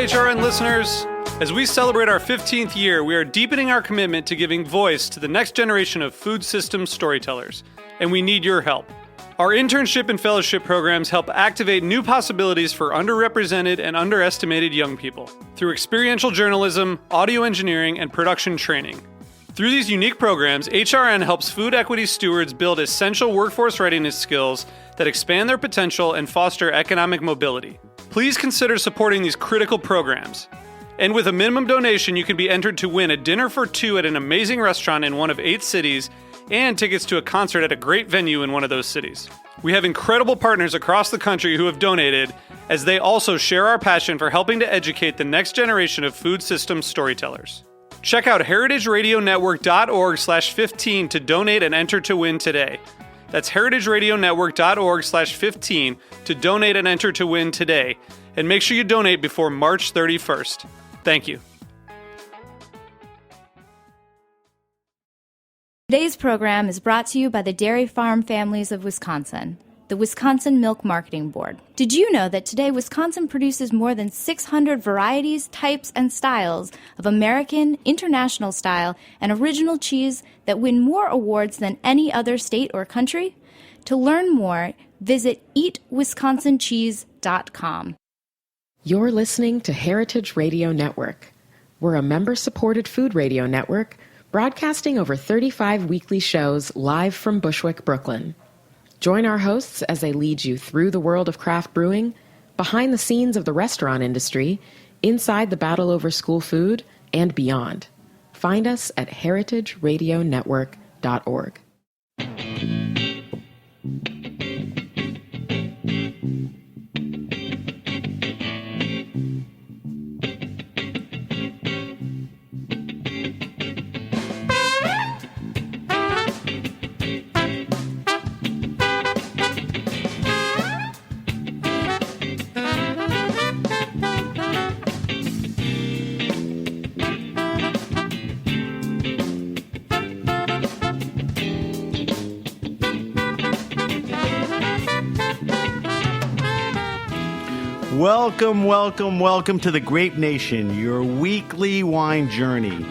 HRN listeners. As we celebrate our 15th year, we are deepening our commitment to giving voice to the next generation of food systems storytellers, and we need your help. Our internship and fellowship programs help activate new possibilities for underrepresented and underestimated young people through experiential journalism, audio engineering, and production training. Through these unique programs, HRN helps food equity stewards build essential workforce readiness skills that expand their potential and foster economic mobility. Please consider supporting these critical programs. And with a minimum donation, you can be entered to win a dinner for two at an amazing restaurant in one of 8 cities and tickets to a concert at a great venue in one of those cities. We have incredible partners across the country who have donated, as they also share our passion for helping to educate the next generation of food systems storytellers. Check out heritageradionetwork.org/15 to donate and enter to win today. That's heritageradionetwork.org/15 to donate and enter to win today. And make sure you donate before March 31st. Thank you. Today's program is brought to you by the Dairy Farm Families of Wisconsin, the Wisconsin Milk Marketing Board. Did you know that today Wisconsin produces more than 600 varieties, types, and styles of American, international style, and original cheese that win more awards than any other state or country? To learn more, visit eatwisconsincheese.com. You're listening to Heritage Radio Network. We're a member-supported food radio network broadcasting over 35 weekly shows live from Bushwick, Brooklyn. Join our hosts as they lead you through the world of craft brewing, behind the scenes of the restaurant industry, inside the battle over school food, and beyond. Find us at heritageradionetwork.org. Welcome to the Grape Nation, your weekly wine journey.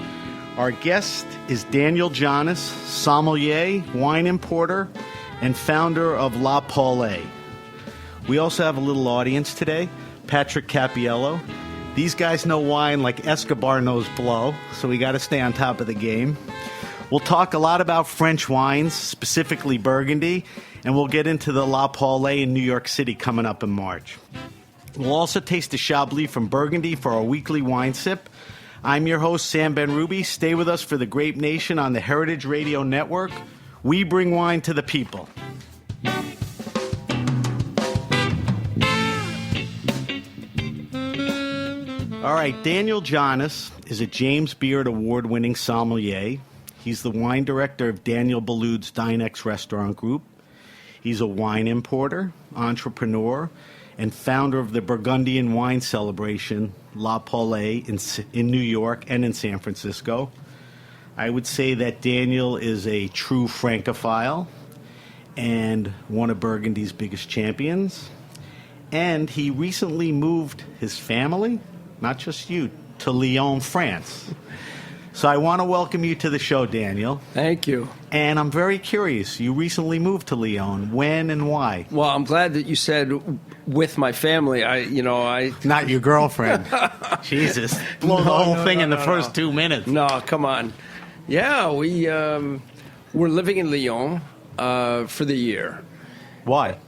Our guest is Daniel Jonas, sommelier, wine importer, and founder of La Paulee. We also have a little audience today, Patrick Capiello. These guys know wine like Escobar knows blow, so we got to stay on top of the game. We'll talk a lot about French wines, specifically Burgundy, and we'll get into the La Paulee in New York City coming up in March. We'll also taste a Chablis from Burgundy for our weekly wine sip. I'm your host, Sam Ben-Ruby. Stay with us for the Grape Nation on the Heritage Radio Network. We bring wine to the people. All right, Daniel Jonas is a James Beard Award-winning sommelier. He's the wine director of Daniel Boulud's Dinex Restaurant Group. He's a wine importer, entrepreneur, and founder of the Burgundian wine celebration, La Paulee, in New York and in San Francisco. I would say that Daniel is a true Francophile and one of Burgundy's biggest champions. And he recently moved his family, not just you, to Lyon, France. So I want to welcome you to the show, Daniel. Thank you. And I'm very curious. You recently moved to Lyon. When and why? Well, I'm glad that you said with my family. Not your girlfriend. Jesus. Blow the whole thing in the first 2 minutes. No, come on. Yeah, we're living in Lyon for the year. Why?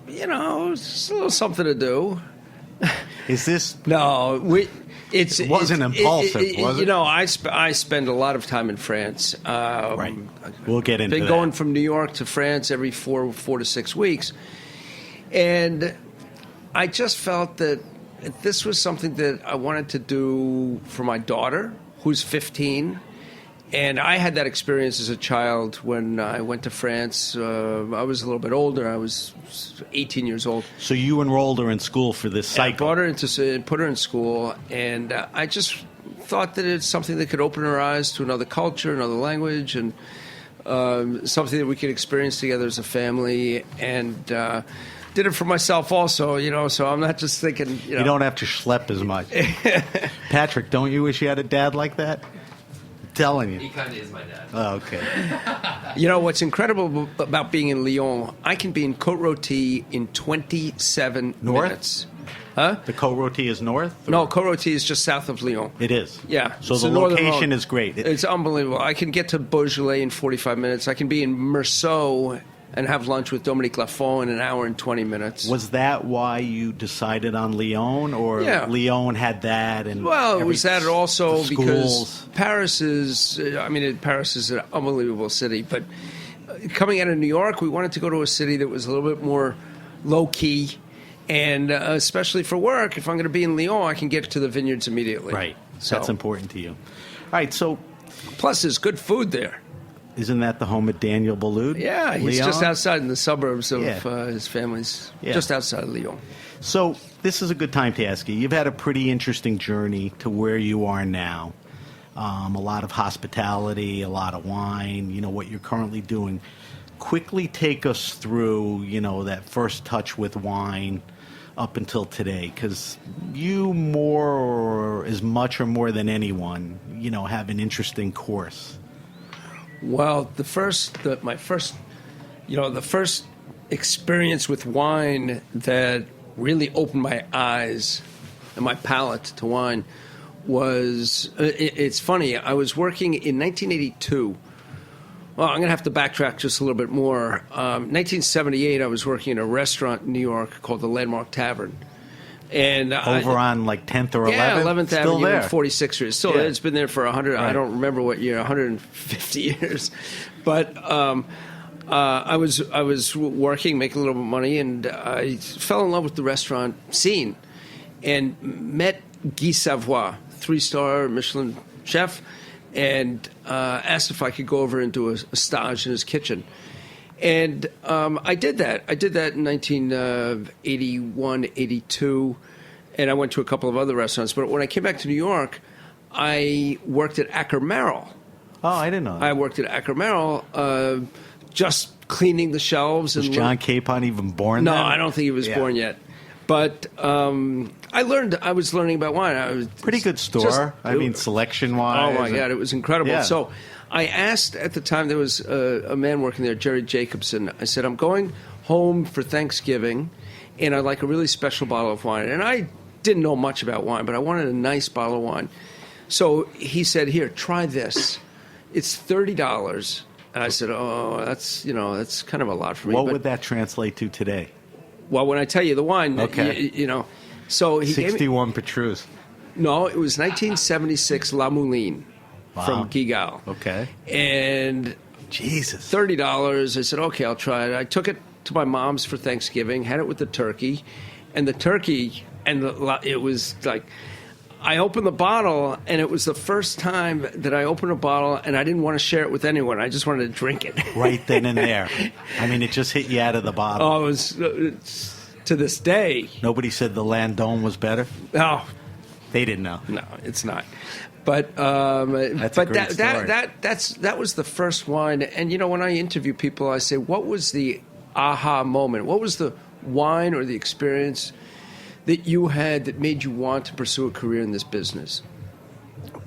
It's a little something to do. Is this... No, It wasn't impulsive, was it? I spend a lot of time in France. Right. We'll get into that. Been going from New York to France every four to 6 weeks. And I just felt that this was something that I wanted to do for my daughter, who's 15. And I had that experience as a child when I went to France. I was a little bit older. I was 18 years old. So you enrolled her in school for this cycle? I brought her put her in school, and I just thought that it's something that could open her eyes to another culture, another language, and something that we could experience together as a family. And did it for myself also, so I'm not just thinking, You don't have to schlep as much. Patrick, don't you wish you had a dad like that? I'm telling you. He kind of is my dad. Oh, okay. What's incredible about being in Lyon, I can be in Côte Rôtie in 27 North? minutes. Huh? The Côte Rôtie is north? or- No, Côte Rôtie is just south of Lyon. It is? Yeah. So It's the the northern location road. is great. It's unbelievable. I can get to Beaujolais in 45 minutes. I can be in Meursault and have lunch with Dominique Lafont in an hour and 20 minutes. Was that why you decided on Lyon, or Yeah. Lyon had that? And Well, it was that also the because schools? Paris is an unbelievable city. But coming out of New York, we wanted to go to a city that was a little bit more low-key. And especially for work, if I'm going to be in Lyon, I can get to the vineyards immediately. Right. So, That's important to you. All right, so plus, there's good food there. isn't that the home of Daniel Boulud? Yeah, he's Lyon? just outside in the suburbs of Yeah. his family's, Yeah. just outside of Lyon. So this is a good time to ask you. You've had a pretty interesting journey to where you are now. A lot of hospitality, a lot of wine, what you're currently doing. Quickly take us through, that first touch with wine up until today, because you more or as much or more than anyone, have an interesting course. Well, the first experience with wine that really opened my eyes and my palate to wine was, it's funny, I was working in 1982. Well, I'm going to have to backtrack just a little bit more. 1978, I was working in a restaurant in New York called the Landmark Tavern. And Over on like 10th or 11th? Yeah, 11th Still Avenue there. and 46th Street. Still, Yeah. it's been there for 100, I Right. don't remember what year, 150 years. But I was working, making a little bit of money, and I fell in love with the restaurant scene and met Guy Savoy, 3-star Michelin chef, and asked if I could go over and do a stage in his kitchen. And I did that. I did that in 1981, 82, and I went to a couple of other restaurants. But when I came back to New York, I worked at Acker Merrill. Oh, I didn't know that. I worked at Acker Merrill, just cleaning the shelves. Was and John Capon even born No, then? I don't think he was Yeah. born yet. But I was learning about wine. I was Pretty good store. Selection-wise. Oh my God, it was incredible. Yeah. So I asked at the time, there was a man working there, Jerry Jacobson. I said, I'm going home for Thanksgiving, and I'd like a really special bottle of wine. And I didn't know much about wine, but I wanted a nice bottle of wine. So he said, here, try this. It's $30. And I said, oh, that's kind of a lot for me. What But- would that translate to today? Well, when I tell you the wine, Okay. So he gave me, 61 Petrus. no, it was 1976 La Mouline Wow. from Gigal. Okay. And Jesus. $30. I said, okay, I'll try it. I took it to my mom's for Thanksgiving, had it with the turkey, and it was like, I opened the bottle, and it was the first time that I opened a bottle, and I didn't want to share it with anyone. I just wanted to drink it. Right then and there. I mean, it just hit you out of the bottle. Oh, it's, to this day. Nobody said the Landon was better? Oh, They didn't know. no, it's not. But That's a great story. that was the first wine. And when I interview people, I say, what was the aha moment? What was the wine or the experience that you had that made you want to pursue a career in this business?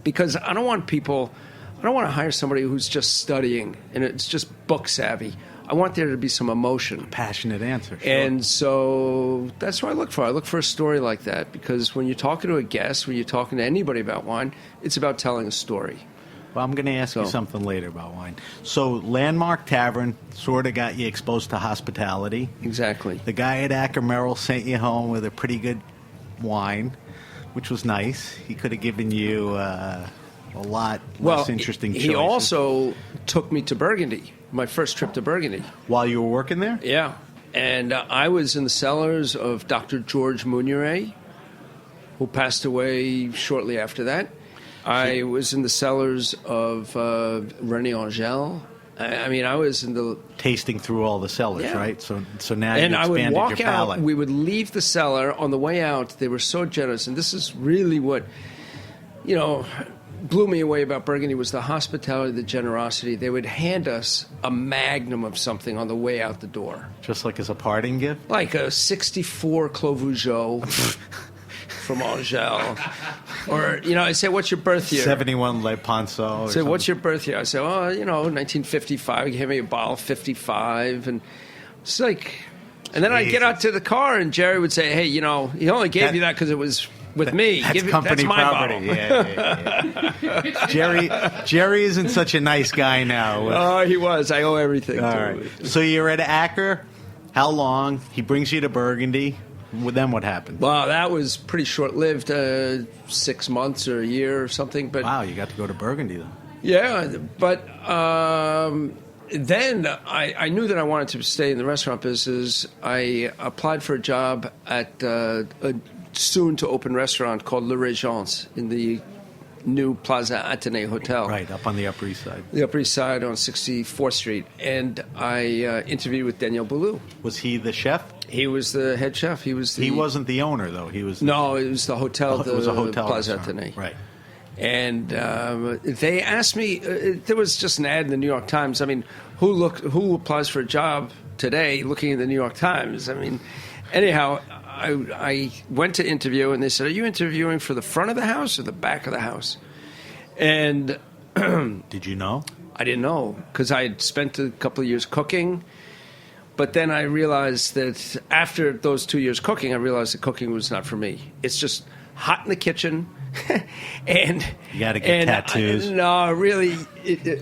Because I don't want to hire somebody who's just studying and it's just book savvy. I want there to be some emotion. Passionate answer. Sure. And so that's what I look for. I look for a story like that because when you're talking to a guest, when you're talking to anybody about wine, it's about telling a story. Well, I'm going to ask you something later about wine. So Landmark Tavern sort of got you exposed to hospitality. Exactly. The guy at Acker Merrill sent you home with a pretty good wine, which was nice. He could have given you a lot less interesting choices. He also took me to Burgundy, my first trip to Burgundy. While you were working there? Yeah. And I was in the cellars of Dr. George Meunier, who passed away shortly after that. I was in the cellars of René Angel. I was in the Tasting through all the cellars, Yeah. right? So now and you I would expanded walk your palate. out. We would leave the cellar on the way out. They were so generous, and this is really what blew me away about Burgundy was the hospitality, the generosity. They would hand us a magnum of something on the way out the door. Just like as a parting gift? Like a 64 Clos Vougeot from Angers. Or, I say, what's your birth year? 71 Le Ponceau. I say, what's your birth year? I say, 1955. He gave me a bottle of 55. And it's like... And then I'd get out to the car, and Jerry would say, hey, he only gave you that because it was with me. That's company that's my property. Bottle. Yeah. Jerry isn't such a nice guy now. Oh, he was. I owe everything to him. Right. So you're at Acker. How long? He brings you to Burgundy. Then what happened? Well, that was pretty short-lived, 6 months or a year or something. But wow, you got to go to Burgundy, though. Yeah, but then I knew that I wanted to stay in the restaurant business. I applied for a job at a soon-to-open restaurant called Le Régence in the new Plaza Athénée Hotel. Right, up on the Upper East Side. The Upper East Side on 64th Street. And I interviewed with Daniel Boulud. Was he the chef? He was the head chef. He wasn't the owner, though. He was. No, it was the hotel. It was a hotel Plaza restaurant. Athénée. Right. And they asked me. There was just an ad in the New York Times. I mean, who applies for a job today looking at the New York Times? I mean, anyhow, I went to interview, and they said, "Are you interviewing for the front of the house or the back of the house?" And did you know? I didn't know because I had spent a couple of years cooking. But then I realized that after those 2 years cooking, I realized that cooking was not for me. It's just hot in the kitchen, and you got to get tattoos. No, really,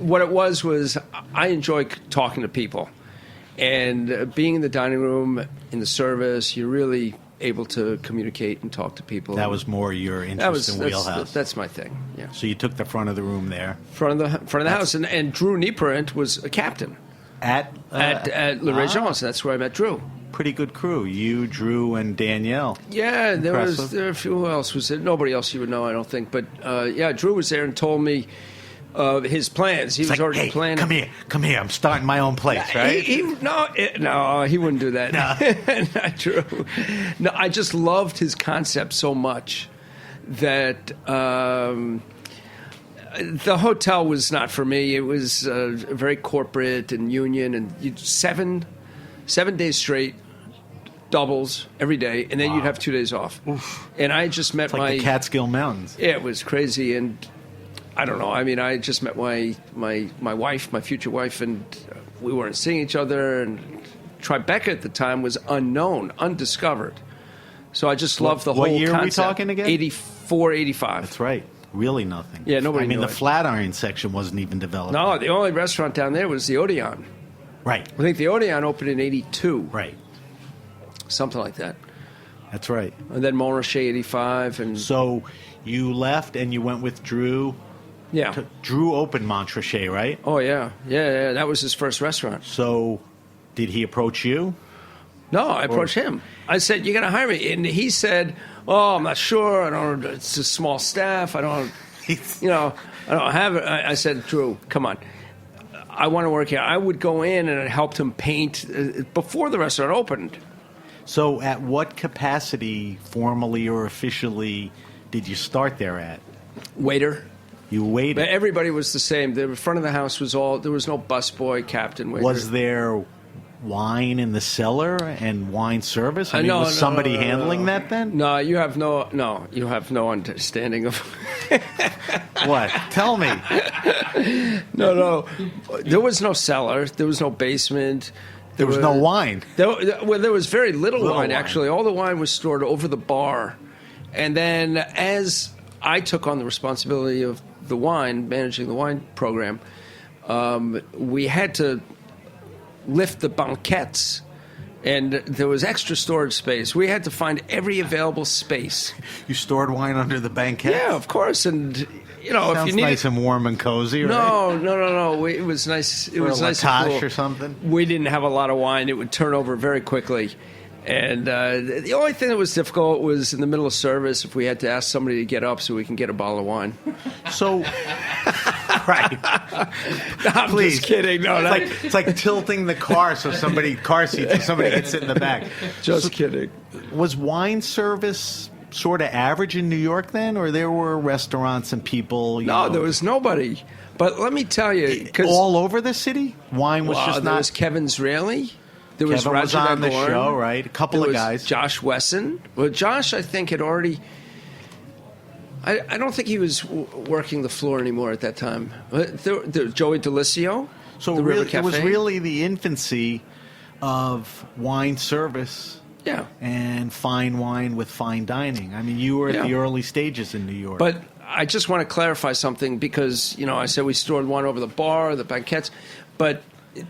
what it was I enjoy talking to people, and being in the dining room, in the service, you're really able to communicate and talk to people. That was more your interest in wheelhouse. That's my thing. Yeah. So you took the front of the room there, front of the house, and Drew Nieperent was a captain. At Le Régence, that's where I met Drew. Pretty good crew. You, Drew, and Danielle. Yeah, there were a few. Who else was there? Nobody else you would know, I don't think. But Drew was there and told me his plans. He was already planning. Come here. I'm starting my own place, right? No, he wouldn't do that. No. Not Drew. No, I just loved his concept so much that. The hotel was not for me. It was very corporate and union, and 7 days straight, doubles every day, and then you'd have 2 days off. Oof. And I just met the Catskill Mountains. Yeah, it was crazy, and I don't know. I mean, I just met my wife, my future wife, and we weren't seeing each other. And Tribeca at the time was unknown, undiscovered. So I just loved the whole concept. What year are we talking again? 84, 85. That's right. Really nothing. Yeah, nobody knew the it. Flatiron section wasn't even developed. No, the only restaurant down there was the Odeon. Right. I think the Odeon opened in 82. Right. Something like that. That's right. And then Montrachet 85. And so you left and you went with Drew. Yeah. Drew opened Montrachet, right? Oh, yeah. Yeah. That was his first restaurant. So did he approach you? No, I approached him. I said, "You got to hire me." And he said, "Oh, I'm not sure. I don't. It's a small staff. I don't. I don't have it." I said, "Drew, come on. I want to work here." I would go in and I helped him paint before the restaurant opened. So, at what capacity, formally or officially, did you start there at? Waiter. You waited. But everybody was the same. The front of the house was all. There was no busboy, captain, waiter. Was there wine in the cellar and wine service? Was somebody handling that then? No, you have no understanding of what? Tell me. No. There was no cellar. There was no basement. There was no wine. There was very little wine, actually. All the wine was stored over the bar. And then as I took on the responsibility of the wine, managing the wine program, we had to lift the banquettes, and there was extra storage space. We had to find every available space. You stored wine under the banquette? Yeah, of course. And Sounds if you need nice and warm and cozy, right? No. It was nice. It was nice and cool. Or something. We didn't have a lot of wine. It would turn over very quickly. And the only thing that was difficult was in the middle of service if we had to ask somebody to get up so we can get a bottle of wine. So, right. I'm Please. just kidding. No, it's like tilting the car so somebody can sit in the back. Just kidding. Was wine service sort of average in New York then, or there were restaurants and people? No, there was nobody. But let me tell you, all over the city, wine was just not. There was Kevin Zraly. There was Kevin was Roger on the Nagorn. show, right? A couple There of was guys. Josh Wesson. Well, Josh, I think, had already. I don't think he was working the floor anymore at that time. Joey Delisio. So the River it was Cafe. really the infancy of wine service. Yeah. And fine wine with fine dining. I mean, you were at the early stages in New York. But I just want to clarify something because, I said we stored wine over the bar, the banquettes, but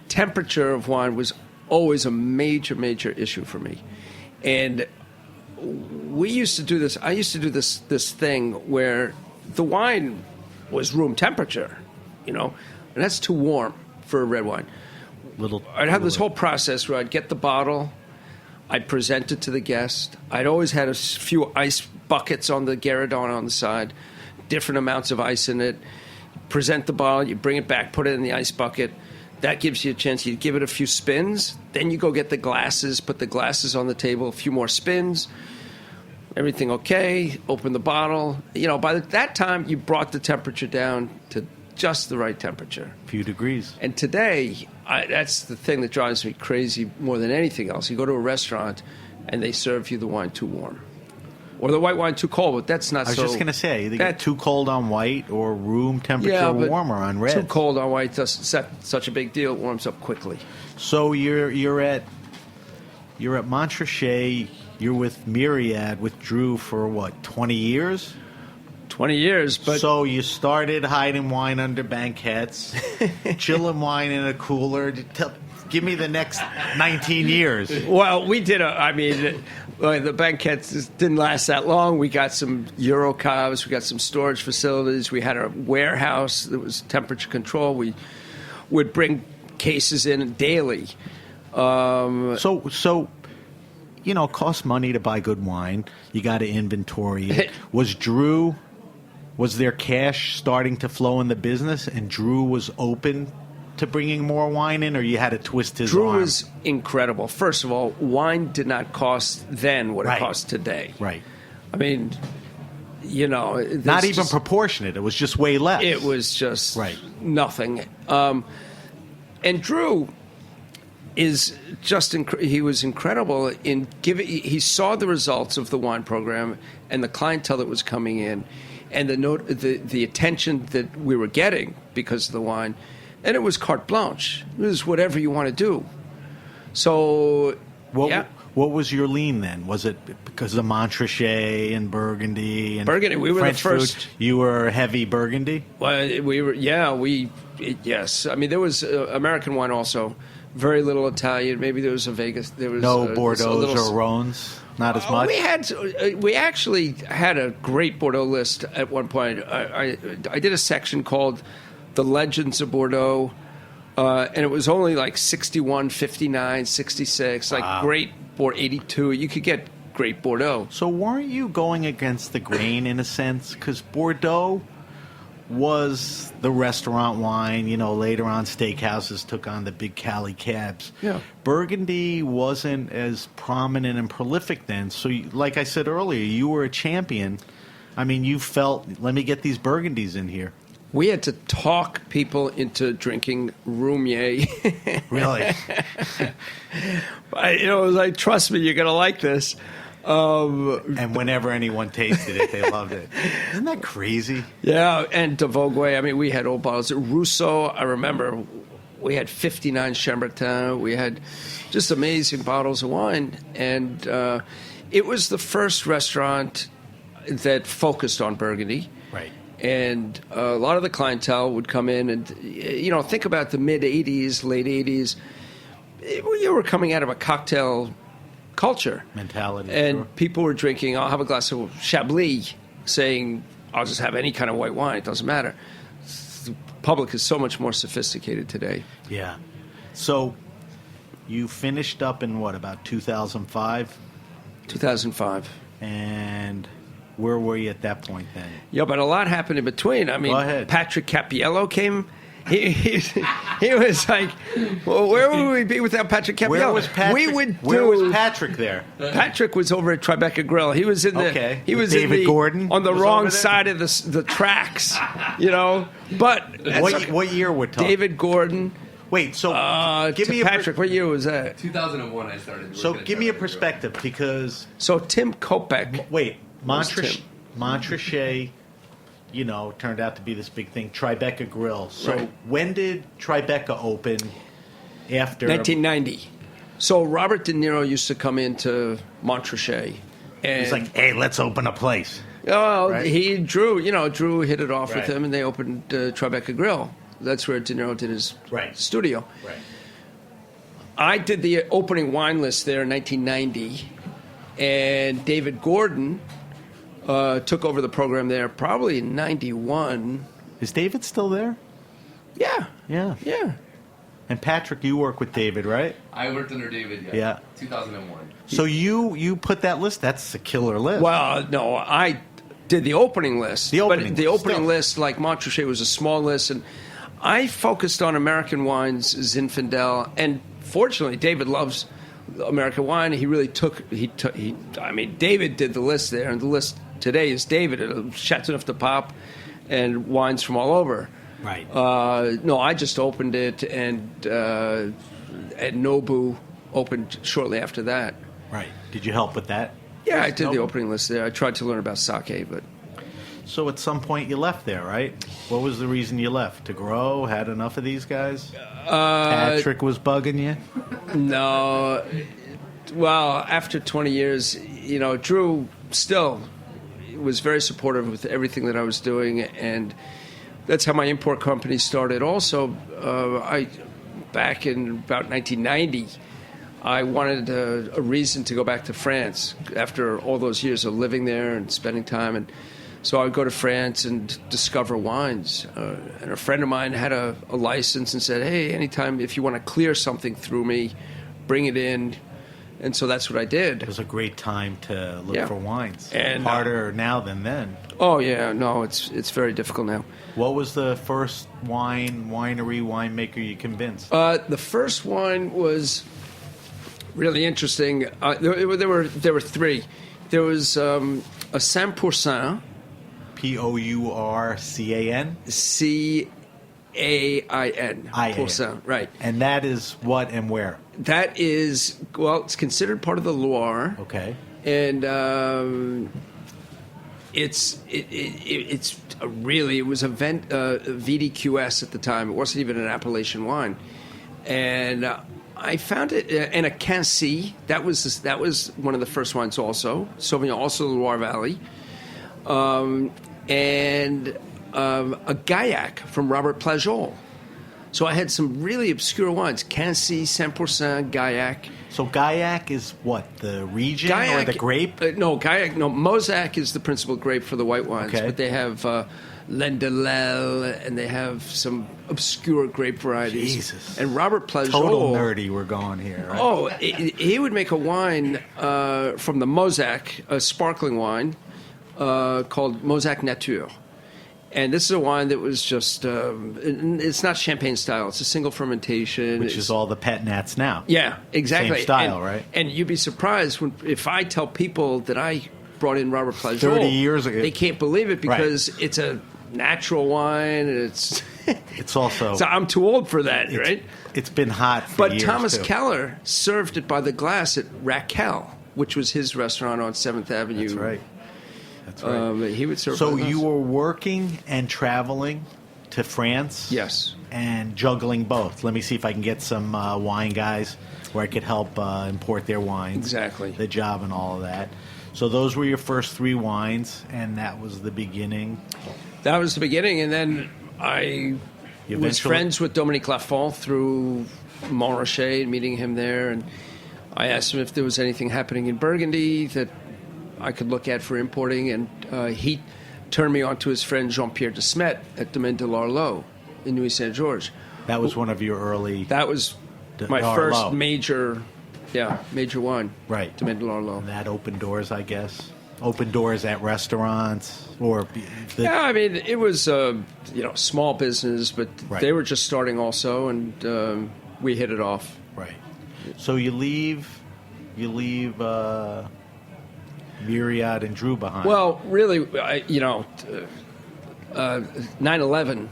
temperature of wine was always a major, major issue for me. And we used to do this. I used to do this thing where the wine was room temperature, and that's too warm for a red wine. I'd have this whole process where I'd get the bottle, I'd present it to the guest. I'd always had a few ice buckets on the Gueridon on the side, different amounts of ice in it. Present the bottle, you bring it back, put it in the ice bucket. That gives you a chance. You give it a few spins. Then you go get the glasses, put the glasses on the table, a few more spins. Everything okay. Open the bottle. By that time, you brought the temperature down to just the right temperature. A few degrees. And today, that's the thing that drives me crazy more than anything else. You go to a restaurant, and they serve you the wine too warm. Or the white wine too cold, but that's not so... I was just going to say, either get too cold on white or room temperature warmer on red. Too cold on white doesn't set such a big deal. It warms up quickly. So you're at Montrachet, you're with Myriad, with Drew for, 20 years? 20 years, but... So you started hiding wine under banquettes, chilling wine in a cooler. Give me the next 19 years. Well, we did the banquettes didn't last that long. We got some Eurocavs, we got some storage facilities, we had a warehouse that was temperature control. We would bring cases in daily. So it costs money to buy good wine. You got to inventory it. Was there cash starting to flow in the business, and Drew was open to bringing more wine in, or you had to twist his arm? Drew was incredible. First of all, wine did not cost then what it costs today. Right. I mean, not even proportionate. It was just way less. It was just nothing. And Drew is just he was incredible in giving. He saw the results of the wine program and the clientele that was coming in, and the attention that we were getting because of the wine. And it was carte blanche. It was whatever you want to do. So, what was your lean then? Was it because of Montrachet and Burgundy and Burgundy? We were French the first. Food? You were heavy Burgundy. Well, we were. Yeah, yes. I mean, there was American wine also. Very little Italian. Maybe there was a Vegas. There was no Bordeaux or Rhones. Not as much. We actually had a great Bordeaux list at one point. I did a section called The Legends of Bordeaux, and it was only like 61, 59, 66, great Bordeaux, 82. You could get great Bordeaux. So weren't you going against the grain in a sense? Because Bordeaux was the restaurant wine. Later on, steakhouses took on the big Cali cabs. Yeah. Burgundy wasn't as prominent and prolific then. So, like I said earlier, you were a champion. I mean, you felt, let me get these Burgundies in here. We had to talk people into drinking Roumier. Really? It was like, trust me, you're going to like this. And whenever anyone tasted it, they loved it. Isn't that crazy? Yeah, and de Vogüé. I mean, we had old bottles. Rousseau, I remember, we had 59 Chambertin. We had just amazing bottles of wine. And it was the first restaurant that focused on Burgundy. Right. And a lot of the clientele would come in and, think about the mid-'80s, late 80s. You were coming out of a cocktail culture. Mentality. And people were drinking, I'll have a glass of Chablis, saying, I'll just have any kind of white wine. It doesn't matter. The public is so much more sophisticated today. Yeah. So you finished up in about 2005? 2005. And where were you at that point then? Yeah, but a lot happened in between. I mean, Go ahead. Patrick Cappiello came he was like, well, where would we be without Patrick Capiel? Where was Patrick? Where was Patrick there? Patrick was over at Tribeca Grill. He was in the. Okay. He was David in the, Gordon on the was wrong over there? side of the tracks, you know. But What year we're talking? David Gordon. Wait, so give to me Patrick. What year was that? 2001 I started. So working at give me a Tribeca Grill. perspective because So Tim Kopek. wait, Tim? Montrachet, you know, turned out to be this big thing. Tribeca Grill. So Right. when did Tribeca open? After 1990. So Robert De Niro used to come into Montrachet. And He's like, hey, let's open a place. well, right? Drew hit it off Right. with him, and they opened Tribeca Grill. That's where De Niro did his Right. studio. Right. I did the opening wine list there in 1990, and David Gordon took over the program there probably in 91. Is David still there? Yeah. Yeah. Yeah. And Patrick, you work with David, right? I worked under David. Yeah. 2001. So you put that list. That's a killer list. Well, no, I did the opening list. The opening but the list, opening still. list, like Montrachet, was a small list, and I focused on American wines, Zinfandel, and fortunately, David loves American wine. He really I mean, David did the list there, and the list today is David, Chateauneuf de Pape, and wines from all over. Right. No, I just opened it, and Nobu opened shortly after that. Right. Did you help with that? Yeah, I did the Nobu? opening list there. I tried to learn about sake, but So at some point you left there, right? What was the reason you left? To grow? Had enough of these guys? Patrick was bugging you? no. Well, after 20 years, you know, Drew still was very supportive with everything that I was doing, and that's how my import company started. Also, back in about 1990, I wanted a reason to go back to France after all those years of living there and spending time. And so I would go to France and discover wines. And a friend of mine had a license and said, hey, anytime if you want to clear something through me, bring it in. And so that's what I did. It was a great time to look Yeah. for wines. And, harder now than then. Oh, yeah, no, it's very difficult now. What was the first winemaker you convinced? The first wine was really interesting. There were three. There was a 100% Pourcan? CAIN. Pourcent, right. And that is what and where? That is, well, it's considered part of the Loire. Okay. And it was a VDQS at the time. It wasn't even an appellation wine. And I found it, and a Quincy, that was one of the first wines also. Sauvignon, also the Loire Valley. And a Gaillac from Robert Plajol. So I had some really obscure wines. Quincy, 100%, Gaillac. So Gaillac is what, the region or the grape? No, Gaillac. No, Mosaic is the principal grape for the white wines. Okay. But they have Lendelel, and they have some obscure grape varieties. Jesus. And Robert Plajol. Total nerdy we're going here, right? Oh, he would make a wine from the Mosaic, a sparkling wine called Mosaic Nature. And this is a wine that was just, it's not champagne style. It's a single fermentation. Which is all the pet nats now. Yeah, exactly. Same style, right? And you'd be surprised if I tell people that I brought in Robert Plajol. 30 years ago. They can't believe it because it's a natural wine. And it's also... so I'm too old for that, right? It's been hot for But years, Thomas too. Keller served it by the glass at Raquel, which was his restaurant on 7th Avenue. That's right. That's right. He would serve. So by the you glass. were working and traveling to France? Yes. And juggling both. Let me see if I can get some wine guys where I could help import their wines. Exactly. The job and all of that. So those were your first three wines, and that was the beginning. That was the beginning, and then I was eventually- friends with Dominique Lafont through Montrachet and meeting him there, and I asked him if there was anything happening in Burgundy that I could look at for importing, and he turned me on to his friend Jean-Pierre de Smet at Domaine de l'Arlot in Nuit Saint-Georges. That was one of your early... That was my L'Arlot. first major wine. Right. Domaine de l'Arlot. And that opened doors, I guess. open doors at restaurants or Yeah, I mean, it was small business, but Right. they were just starting also, and we hit it off. Right. So you leave Myriad and Drew behind. Well, really, 9/11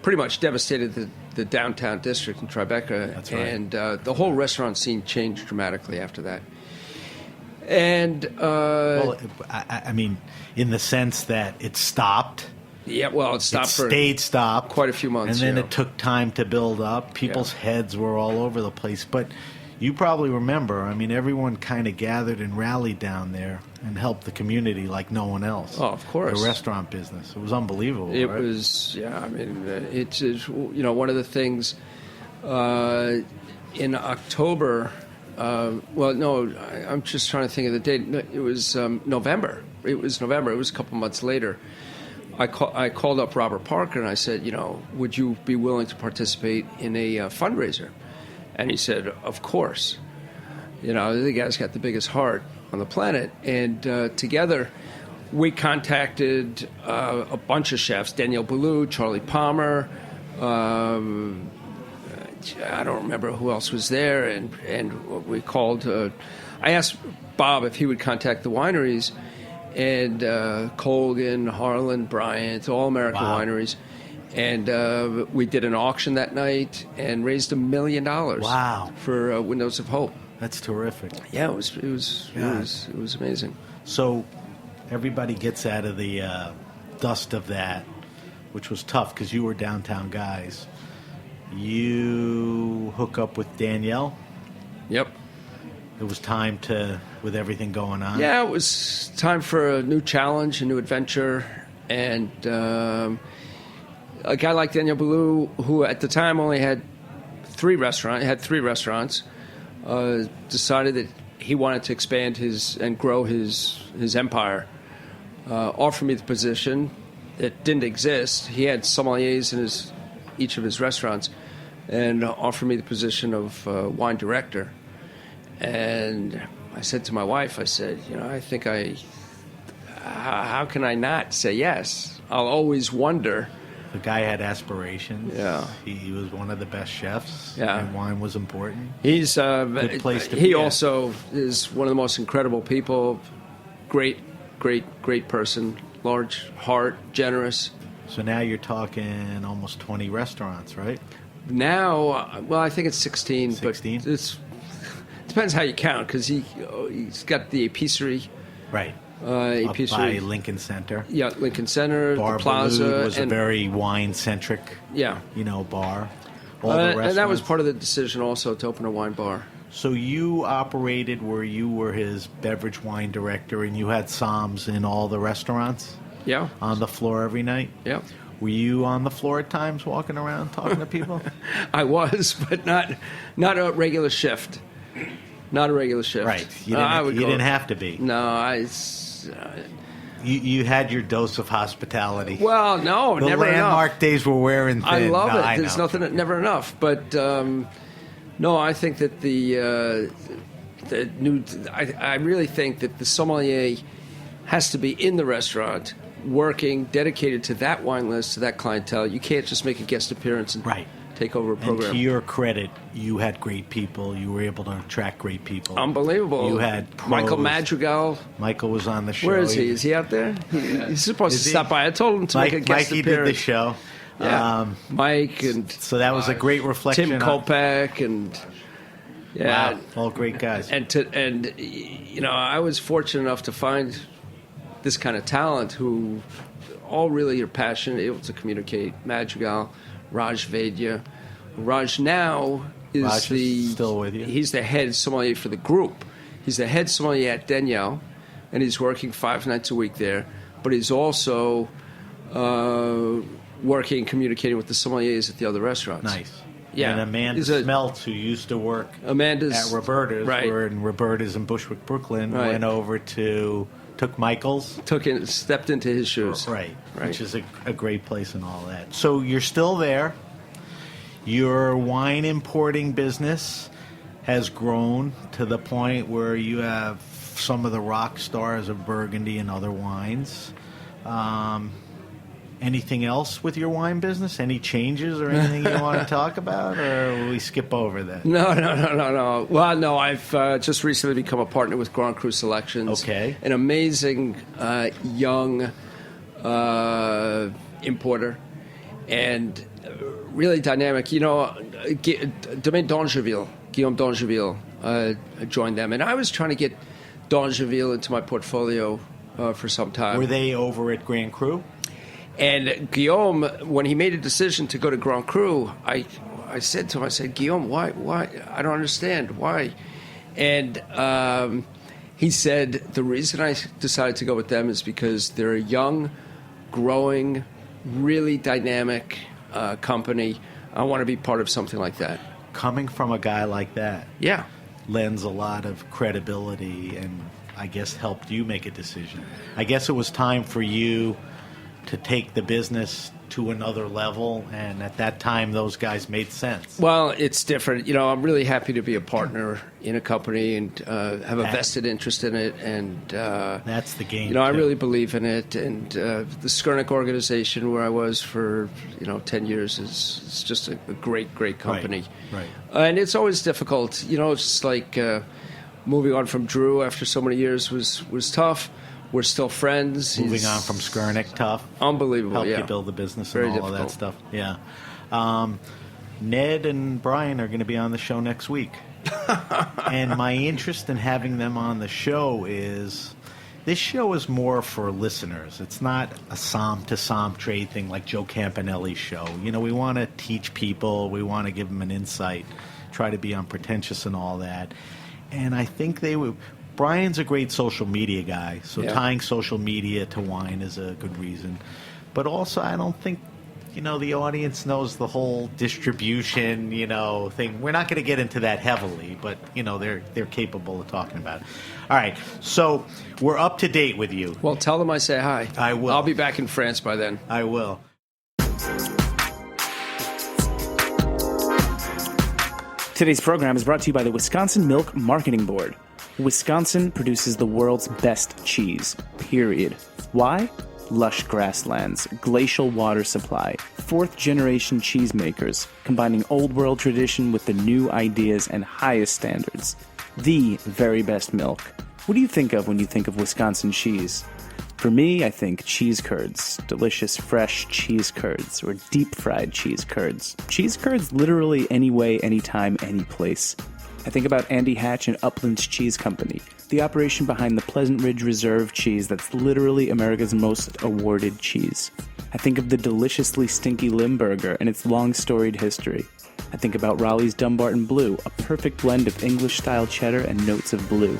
pretty much devastated the downtown district in Tribeca. That's right. And the whole restaurant scene changed dramatically after that. And, I mean, in the sense that it stopped. yeah, well, it stopped for Stayed stopped. quite a few months. And then yeah. it took time to build up. People's heads were all over the place. But you probably remember, I mean, everyone kind of gathered and rallied down there and helped the community like no one else. Oh, of course. The restaurant business. It was unbelievable, It right? was, yeah, I mean, it's one of the things in October, I'm just trying to think of the date. No, it was November. It was November. It was a couple months later. I called up Robert Parker and I said, would you be willing to participate in a fundraiser? And he said, of course. The guy's got the biggest heart on the planet. And together, we contacted a bunch of chefs, Daniel Boulud, Charlie Palmer, I don't remember who else was there, and we called. I asked Bob if he would contact the wineries, and Colgan, Harlan, Bryant, all American Wow. wineries, and we did an auction that night and raised $1 million. Wow. For Windows of Hope. That's terrific. Yeah, it was amazing. So everybody gets out of the dust of that, which was tough because you were downtown guys. You hook up with Danielle. Yep. It was time with everything going on. Yeah, it was time for a new challenge, a new adventure, and a guy like Daniel Boulud, who at the time only had three restaurants, decided that he wanted to expand and grow his empire. Offered me the position that didn't exist. He had sommeliers in each of his restaurants, and offered me the position of wine director. And I said to my wife, I said, how can I not say yes? I'll always wonder. The guy had aspirations. Yeah. He was one of the best chefs. Yeah. And wine was important. He's Good place to he be at. also is one of the most incredible people. Great person. Large heart, generous. So now you're talking almost 20 restaurants, right? Now, well, I think it's 16. 16? But it depends how you count, because he's got the épicerie. Right. Up Épicerie. by Lincoln Center. Yeah, Lincoln Center, Bar the Plaza. Boulud was a and, very wine-centric, yeah. Bar. All the restaurants. And that was part of the decision also to open a wine bar. So you operated where you were his beverage wine director, and you had somms in all the restaurants? Yeah. On the floor every night? Yeah. Were you on the floor at times walking around talking to people? I was, but not a regular shift. Not a regular shift. Right. You didn't have to be. No, You had your dose of hospitality. Well, no, the never landmark enough. days were wearing thin. I love No, it. There's nothing, never enough. But no, I think that I really think that the sommelier has to be in the restaurant, working, dedicated to that wine list, to that clientele. You can't just make a guest appearance and take over a program. And to your credit, you had great people. You were able to attract great people. Unbelievable. You had pros. Michael Madrigal. Michael was on the show. Where is he? Is he out there? He's supposed to stop by. I told him to make a guest Mikey appearance. did the show. Yeah. Mike and so that was a great reflection. Tim Kopech and wow, all great guys. And I was fortunate enough to find this kind of talent who all really are passionate, able to communicate. Madrigal, Raj Vaidya. Raj now is still with you. He's the head sommelier for the group. He's the head sommelier at Danielle, and he's working 5 nights a week there. But he's also working, communicating with the sommeliers at the other restaurants. Nice. Yeah. And Amanda Smeltz, who used to work at Roberta's, we're in Roberta's in Bushwick, Brooklyn, went over to... Took Michael's. Stepped into his shoes. Right. Which is a great place and all that. So you're still there. Your wine importing business has grown to the point where you have some of the rock stars of Burgundy and other wines. Anything else with your wine business? Any changes or anything you want to talk about, or will we skip over that? No. Well, no, I've just recently become a partner with Grand Cru Selections. Okay. An amazing young importer and really dynamic. Domaine d'Angeville, Guillaume d'Angeville joined them. And I was trying to get d'Angeville into my portfolio for some time. Were they over at Grand Cru? And Guillaume, when he made a decision to go to Grand Cru, I said to him, Guillaume, why? I don't understand. Why? And he said, the reason I decided to go with them is because they're a young, growing, really dynamic company. I want to be part of something like that. Coming from a guy like that, Yeah. lends a lot of credibility and I guess helped you make a decision. I guess it was time for you to take the business to another level, and at that time those guys made sense. Well, it's different. I'm really happy to be a partner in a company and have a vested interest in it. And that's the game. I really believe in it. And the Skurnik organization, where I was for 10 years, is just a great company. Right. And it's always difficult. It's just like moving on from Drew after so many years was tough. We're still friends. Moving on from Skurnik, tough. Unbelievable. Helped yeah. you build the business Very and all difficult. of that stuff. Yeah. Ned and Brian are going to be on the show next week. And my interest in having them on the show is this show is more for listeners. It's not a Somm trade thing like Joe Campanelli's show. We want to teach people. We want to give them an insight, try to be unpretentious and all that. And I think they would... Brian's a great social media guy, so tying social media to wine is a good reason. But also, I don't think, the audience knows the whole distribution, thing. We're not going to get into that heavily, but, they're capable of talking about it. All right, so we're up to date with you. Well, tell them I say hi. I will. I'll be back in France by then. I will. Today's program is brought to you by the Wisconsin Milk Marketing Board. Wisconsin produces the world's best cheese, period. Why? Lush grasslands, glacial water supply, fourth-generation cheesemakers, combining old-world tradition with the new ideas and highest standards. The very best milk. What do you think of when you think of Wisconsin cheese? For me, I think cheese curds, delicious fresh cheese curds, or deep-fried cheese curds. Cheese curds literally any way, anytime, any place. I think about Andy Hatch and Upland's Cheese Company, the operation behind the Pleasant Ridge Reserve cheese that's literally America's most awarded cheese. I think of the deliciously stinky Limburger and its long storied history. I think about Raleigh's Dumbarton Blue, a perfect blend of English-style cheddar and notes of blue.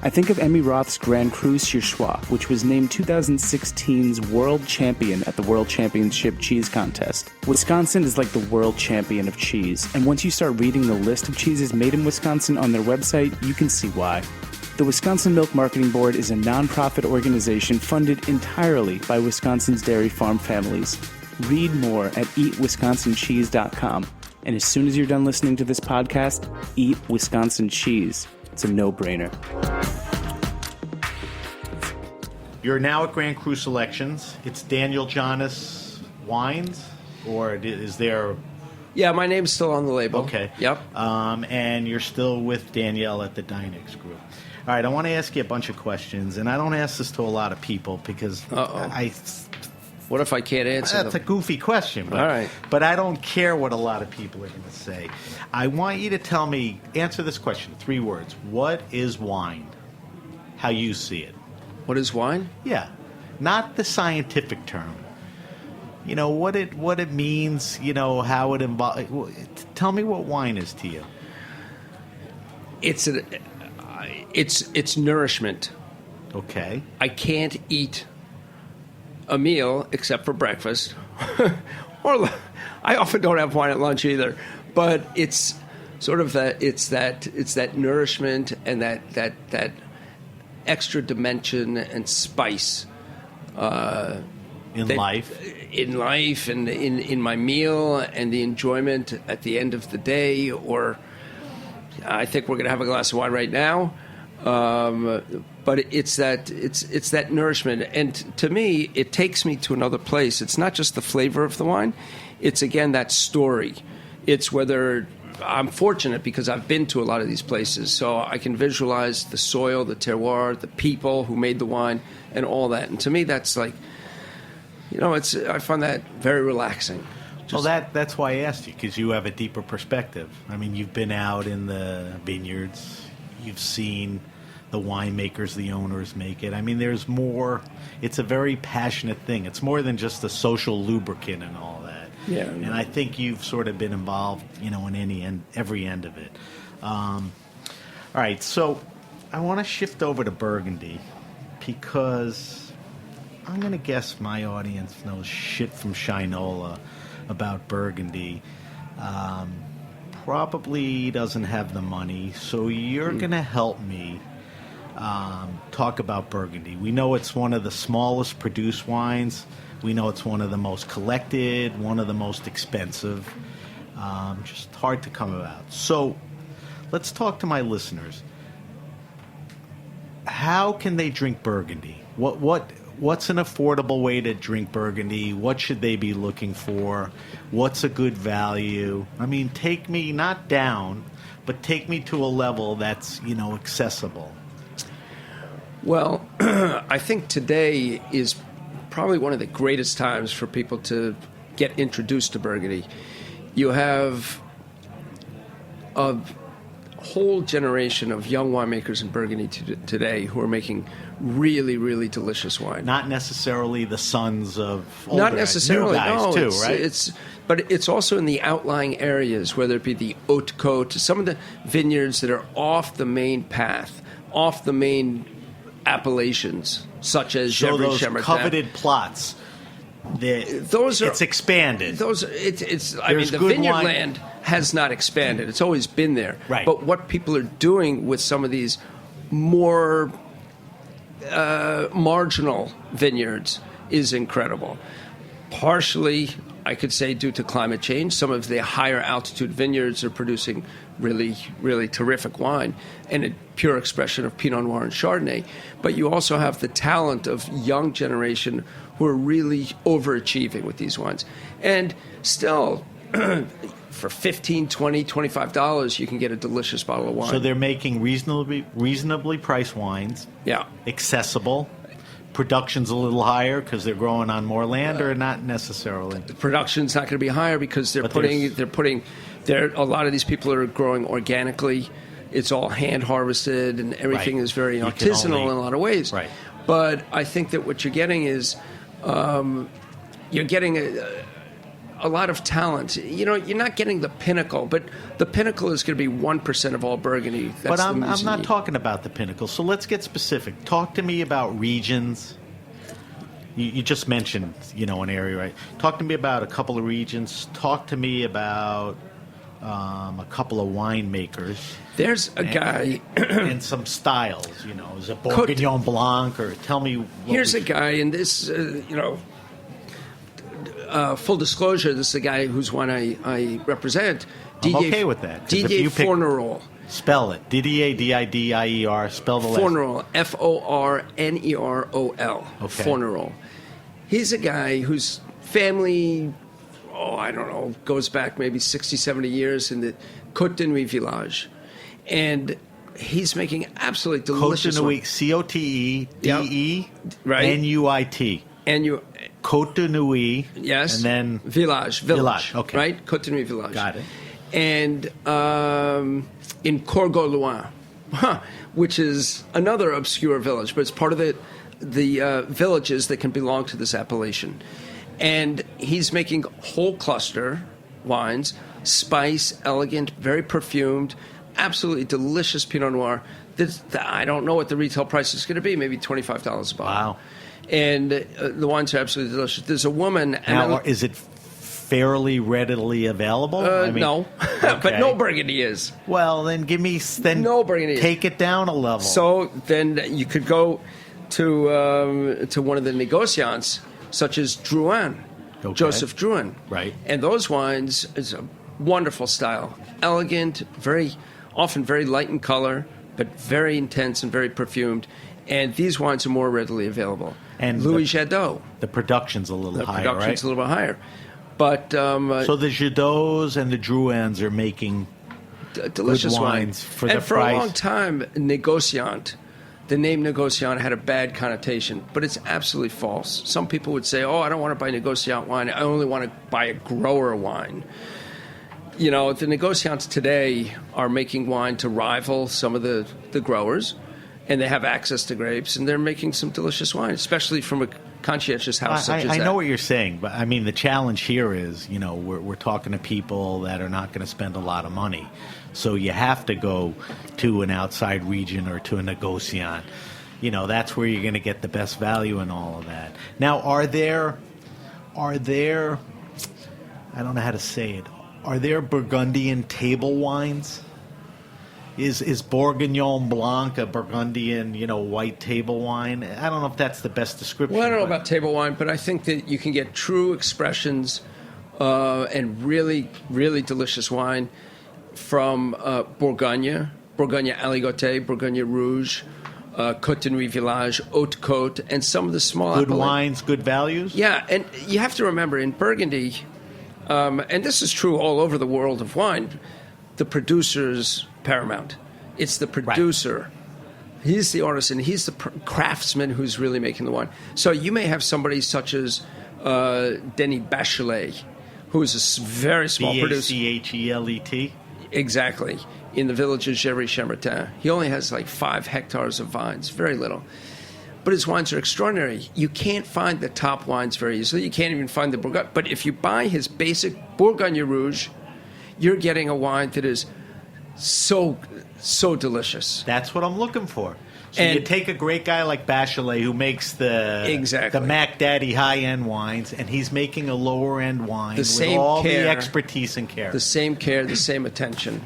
I think of Emmy Roth's Grand Cru Surchoix, which was named 2016's World Champion at the World Championship Cheese Contest. Wisconsin is like the world champion of cheese, and once you start reading the list of cheeses made in Wisconsin on their website, you can see why. The Wisconsin Milk Marketing Board is a nonprofit organization funded entirely by Wisconsin's dairy farm families. Read more at eatwisconsincheese.com. And as soon as you're done listening to this podcast, eat Wisconsin cheese. It's a no-brainer. You're now at Grand Cru Selections. It's Daniel Jonas Wines, or is there... Yeah, my name's still on the label. Okay. Yep. And you're still with Danielle at the Dynex Group. All right, I want to ask you a bunch of questions, and I don't ask this to a lot of people because What if I can't answer that's a them? goofy question. But, All right. But I don't care what a lot of people are going to say. I want you to answer this question, 3 words. What is wine? How you see it. What is wine? Yeah, not the scientific term. What it means. How it involves. Tell me what wine is to you. It's nourishment. Okay. I can't eat a meal except for breakfast, or I often don't have wine at lunch either. But it's sort of that. It's that nourishment and that extra dimension and spice In life and in my meal and the enjoyment at the end of the day. Or I think we're going to have a glass of wine right now. But it's that nourishment, and to me, it takes me to another place. It's not just the flavor of the wine; it's again that story. It's whether I'm fortunate because I've been to a lot of these places, so I can visualize the soil, the terroir, the people who made the wine, and all that. And to me, that's like, I find that very relaxing. Well, that's why I asked you, because you have a deeper perspective. I mean, you've been out in the vineyards. You've seen the winemakers, the owners make it. I mean, there's more. It's a very passionate thing. It's more than just a social lubricant and all that. Yeah. And I think you've sort of been involved, in every end of it. All right, so I want to shift over to Burgundy because I'm going to guess my audience knows shit from Shinola about Burgundy. Probably doesn't have the money, so you're going to help me talk about Burgundy. We know it's one of the smallest produced wines. We know it's one of the most collected, one of the most expensive. Just hard to come about. So let's talk to my listeners. How can they drink Burgundy? What's an affordable way to drink Burgundy? What should they be looking for? What's a good value? I mean, take me not down, but take me to a level that's, accessible. Well, I think today is probably one of the greatest times for people to get introduced to Burgundy. You have a whole generation of young winemakers in Burgundy today who are making really, really delicious wine. Not necessarily the sons of older Not necessarily, guys, new guys no. too, right? But it's also in the outlying areas, whether it be the Haute Côte, some of the vineyards that are off the main path, off the main appellations, such as so Gevrey those Chambertin. coveted plots. It's expanded. The vineyard wine. land has not expanded. It's always been there. Right. But what people are doing with some of these more marginal vineyards is incredible. Partially, I could say, due to climate change. Some of the higher altitude vineyards are producing really, really terrific wine and a pure expression of Pinot Noir and Chardonnay. But you also have the talent of young generation who are really overachieving with these wines. And still, for $15, $20, $25, you can get a delicious bottle of wine. So they're making reasonably priced wines. Yeah. Accessible. Production's a little higher because they're growing on more land, or not necessarily? The production's not going to be higher because a lot of these people are growing organically. It's all hand harvested, and everything is very artisanal in a lot of ways. Right. But I think that what you're getting is you're getting a lot of talent. You're not getting the pinnacle, but the pinnacle is going to be 1% of all Burgundy. But I'm not talking about the pinnacle. So let's get specific. Talk to me about regions. You just mentioned, an area, right? Talk to me about a couple of regions. Talk to me about a couple of winemakers. There's a guy and some styles. Is it Bourguignon Blanc, or tell me? Here's a guy, and this, full disclosure, this is the guy whose wine I represent. I'm okay with that. Didier Fornerol. Spell it. Didier, D-I-D-I-E-R. Spell the last. Fornerol. F-O-R-N-E-R-O-L. Okay. Fornerol. He's a guy whose family, goes back maybe 60, 70 years in the Côte de Nuit village. And he's making absolutely delicious Côte de Nuit, C-O-T-E-D-E-N-U-I-T. Côte de Nuit. Yes. And then Village. Okay. Right? Côte de Nuit village. Got it. And in Corgo-Loin, which is another obscure village, but it's part of the villages that can belong to this appellation. And he's making whole cluster wines, spice, elegant, very perfumed, absolutely delicious Pinot Noir. I don't know what the retail price is going to be, maybe $25 a bottle. Wow. And the wines are absolutely delicious. There's a woman... Now, is it fairly readily available? No. Okay. But no Burgundy is. Well, then no Burgundy is. Take it down a level. So then you could go to one of the negociants, such as Drouhin, Joseph Drouhin. Right. And those wines is a wonderful style. Elegant, often very light in color, but very intense and very perfumed. And these wines are more readily available. And Louis Jadot. The production's a little higher, Production's right? a little bit higher. But So the Jadots and the Drouhins are making delicious good wine. wines for and the for price. a long time, Negociant, the name Negociant had a bad connotation, but it's absolutely false. Some people would say, I don't want to buy Negociant wine. I only want to buy a grower wine. The Negociants today are making wine to rival some of the growers, and they have access to grapes, and they're making some delicious wine, especially from a conscientious house such as I that. know what you're saying, but I mean the challenge here is, we're talking to people that are not going to spend a lot of money, so you have to go to an outside region or to a negociant. That's where you're going to get the best value and all of that. Now, are there? I don't know how to say it. Are there Burgundian table wines? Is Bourguignon Blanc a Burgundian, white table wine? I don't know if that's the best description. Well, I don't know about table wine, but I think that you can get true expressions and really, really delicious wine from Bourgogne, Bourgogne Aligoté, Bourgogne Rouge, Côte de Nuit Village, Haute Côte, and some of the small good wines, good values? Yeah, and you have to remember, in Burgundy, and this is true all over the world of wine, the producer's paramount. It's the producer. Right. He's the artisan. He's the craftsman who's really making the wine. So you may have somebody such as Denis Bachelet, who is a very small producer. Bachelet. Exactly. In the village of Géry-Chambertin. He only has like 5 hectares of vines, very little. But his wines are extraordinary. You can't find the top wines very easily. You can't even find the Bourgogne. But if you buy his basic Bourgogne Rouge, you're getting a wine that is so delicious. That's what I'm looking for. So you take a great guy like Bachelet who makes the Mac Daddy high-end wines, and he's making a lower-end wine with all the expertise and care. The same care, the same attention.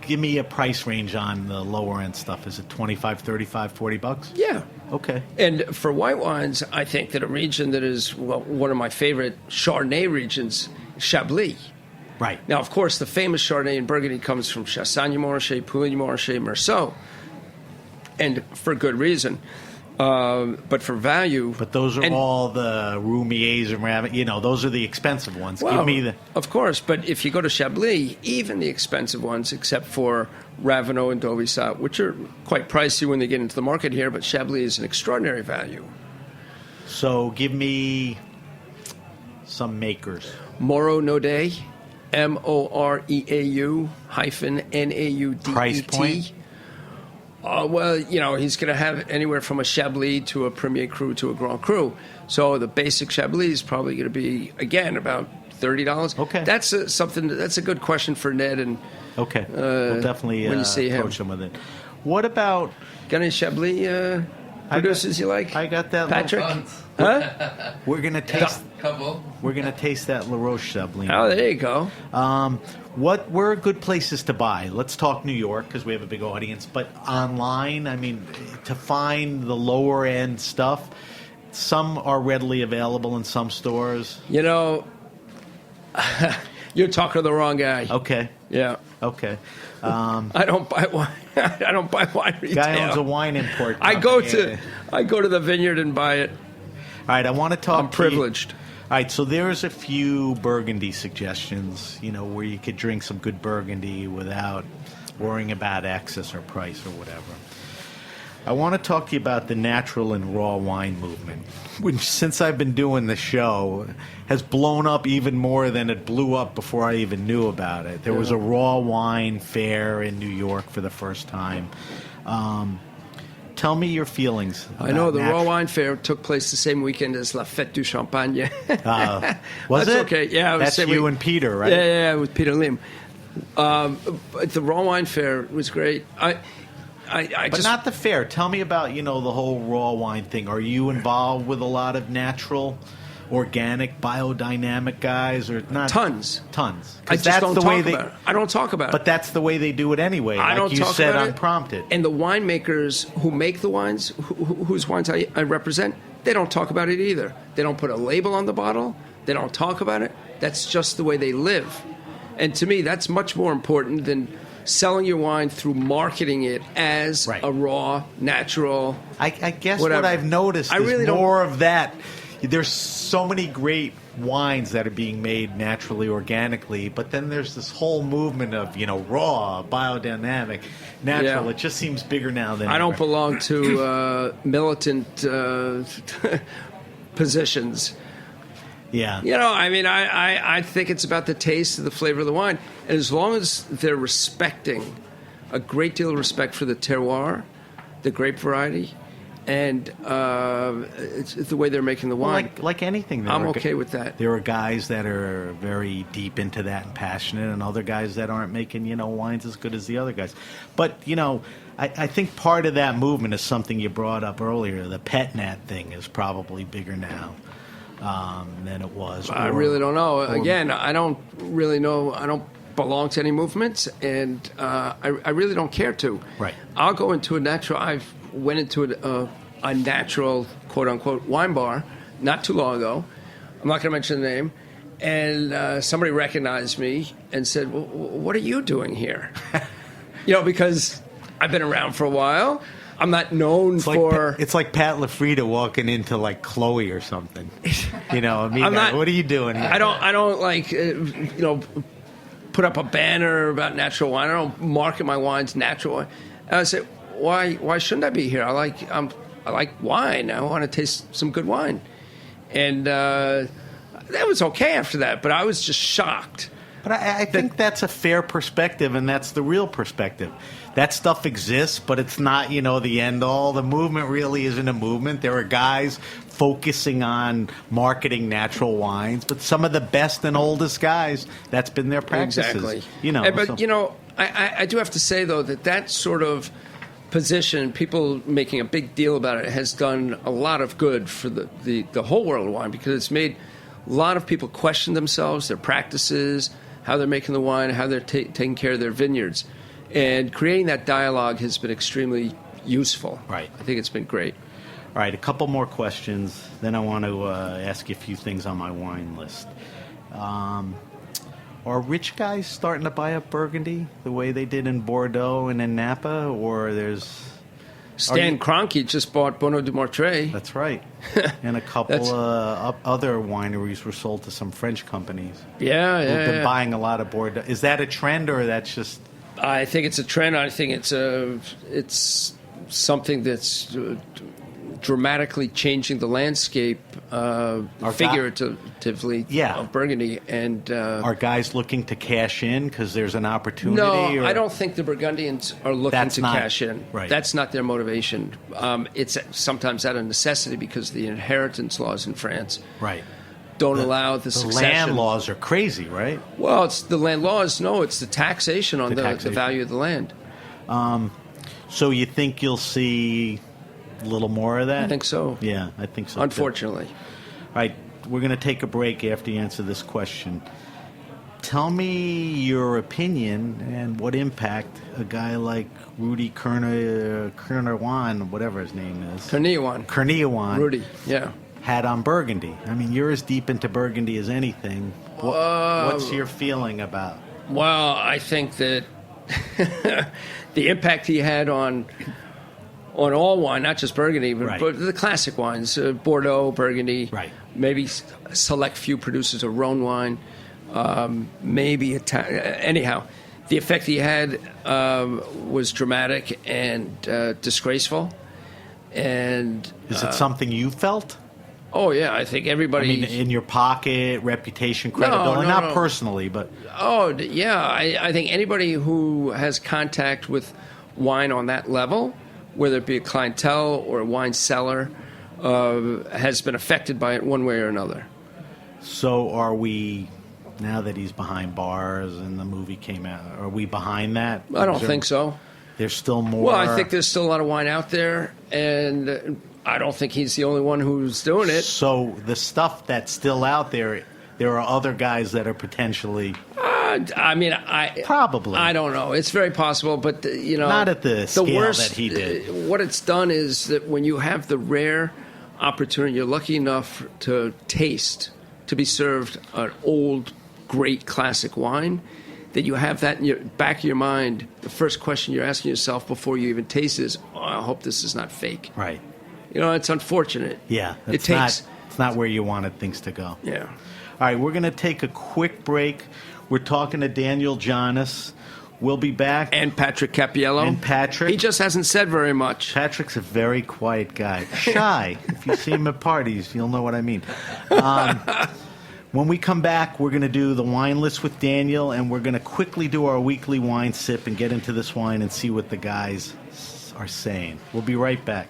Give me a price range on the lower-end stuff. Is it $25, $35, $40? Yeah. Okay. And for white wines, I think that a region that is one of my favorite Chardonnay regions, Chablis. Right. Now, of course, the famous Chardonnay in Burgundy comes from Chassagne-Montrachet, Pouilly-Montrachet, Meursault, and for good reason. But for value... But those are all the Roumiers and Rabbit, those are the expensive ones. Well, give me the... Of course, but if you go to Chablis, even the expensive ones, except for Ravenot and Dauvissat, which are quite pricey when they get into the market here, but Chablis is an extraordinary value. So give me some makers. Moreau Naudet, Moreau-Naudet. Price point? Well, he's going to have anywhere from a Chablis to a Premier Cru to a Grand Cru. So the basic Chablis is probably going to be, again, about $30. Okay. That's a good question for Ned. And okay. We'll definitely when you see approach him with it. What about... Got any Chablis producers you like? I got that. Patrick? Huh? We're going to taste... Couple. We're going to taste that La Roche Chablis. Oh, there you go. Where are good places to buy? Let's talk New York because we have a big audience. But online, I mean, to find the lower end stuff, some are readily available in some stores. You're talking to the wrong guy. Okay. Yeah. Okay. I don't buy wine. I don't buy wine retail. Guy owns a wine import I company. go to the vineyard and buy it. All right, I want to talk. I'm privileged. All right, so there's a few Burgundy suggestions, where you could drink some good Burgundy without worrying about access or price or whatever. I want to talk to you about the natural and raw wine movement, which, since I've been doing the show, has blown up even more than it blew up before I even knew about it. There was a raw wine fair in New York for the first time. Tell me your feelings. I know the Raw Wine Fair took place the same weekend as La Fête du Champagne. Was it? Okay. Yeah, that's you and Peter, right? Yeah, with Peter Lim. The Raw Wine Fair was great. But not the fair. Tell me about the whole raw wine thing. Are you involved with a lot of natural, organic, biodynamic guys, or not? Tons. I just don't talk about it. I don't talk about it. But that's the way they do it anyway. I don't you talk said, about unprompted. And the winemakers who make the wines, whose wines I represent, they don't talk about it either. They don't put a label on the bottle. They don't talk about it. That's just the way they live. And to me, that's much more important than selling your wine through marketing it as Right. a raw, natural. I guess whatever. what I've noticed I is really don't- more of that. There's so many great wines that are being made naturally, organically, but then there's this whole movement of, raw, biodynamic, natural. Yeah. It just seems bigger now than I don't ever. belong to militant positions. Yeah. I think it's about the taste and the flavor of the wine. And as long as they're respecting a great deal of respect for the terroir, the grape variety, and it's the way they're making the Well, wine. like anything. I'm okay with that. There are guys that are very deep into that and passionate, and other guys that aren't making, wines as good as the other guys. But, I think part of that movement is something you brought up earlier. The pet nat thing is probably bigger now than it was. I really don't know. Again, I don't really know. I don't belong to any movements, and I really don't care to. Right. I'll go into a natural. I went into a natural, quote unquote, wine bar not too long ago. I'm not going to mention the name. And somebody recognized me and said, well, "What are you doing here?" Because I've been around for a while. I'm not known for. It's like Pat LaFrida walking into like Chloe or something. I'm not, what are you doing here? I don't like put up a banner about natural wine. I don't market my wines natural wine. And I said, why shouldn't I be here? I like wine. I want to taste some good wine. And that was okay after that, but I was just shocked. But I think that's a fair perspective, and that's the real perspective. That stuff exists, but it's not, the end-all. The movement really isn't a movement. There are guys focusing on marketing natural wines, but some of the best and oldest guys, that's been their practices. Exactly. So. I do have to say, though, that sort of position, people making a big deal about it, has done a lot of good for the whole world of wine, because it's made a lot of people question themselves, their practices, how they're making the wine, how they're taking care of their vineyards. And creating that dialogue has been extremely useful. Right. I think it's been great. All right, a couple more questions. Then I want to ask you a few things on my wine list. Are rich guys starting to buy up Burgundy the way they did in Bordeaux and in Napa? Or there's... Stan Kroenke just bought Bonneau du Martret. That's right. And a couple other wineries were sold to some French companies. Yeah. Who've been buying a lot of Bordeaux. Is that a trend, or that's just... I think it's a trend. I think it's something that's dramatically changing the landscape figuratively of Burgundy. And are guys looking to cash in because there's an opportunity? No, I don't think the Burgundians are looking to cash in. Right. That's not their motivation. It's sometimes out of necessity because of the inheritance laws in France. Right. Don't allow the succession. The land laws are crazy, right? Well, it's the land laws. No, it's the taxation on the value of the land. So you think you'll see a little more of that? I think so. Yeah, I think so. Unfortunately. All right, we're going to take a break after you answer this question. Tell me your opinion and what impact a guy like Rudy Kurniawan, whatever his name is. Kurniawan. Rudy, yeah. Had on Burgundy. I mean, you're as deep into Burgundy as anything. What's your feeling about? Well, I think that the impact he had on all wine, not just Burgundy, but the classic wines, Bordeaux, Burgundy, maybe select few producers of Rhone wine, anyhow, the effect he had was dramatic and disgraceful. And is it something you felt? Oh, yeah, I think everybody... I mean, in your pocket, reputation, credibility, not personally, but... Oh, yeah, I think anybody who has contact with wine on that level, whether it be a clientele or a wine cellar, has been affected by it one way or another. So are we, now that he's behind bars and the movie came out, are we behind that? I don't think so. There's still more... Well, I think there's still a lot of wine out there, and I don't think he's the only one who's doing it. So the stuff that's still out there are other guys that are potentially... probably. I don't know. It's very possible, but not at the scale worst, that he did. What it's done is that when you have the rare opportunity, you're lucky enough to taste, to be served an old, great classic wine, that you have that in your back of your mind. The first question you're asking yourself before you even taste is, "Oh, I hope this is not fake." Right. You know, it's unfortunate. Yeah. It takes. It's not where you wanted things to go. Yeah. All right, we're going to take a quick break. We're talking to Daniel Jonas. We'll be back. And Patrick Cappiello. And Patrick. He just hasn't said very much. Patrick's a very quiet guy. Shy. If you see him at parties, you'll know what I mean. When we come back, we're going to do the wine list with Daniel, and we're going to quickly do our weekly wine sip and get into this wine and see what the guys are saying. We'll be right back.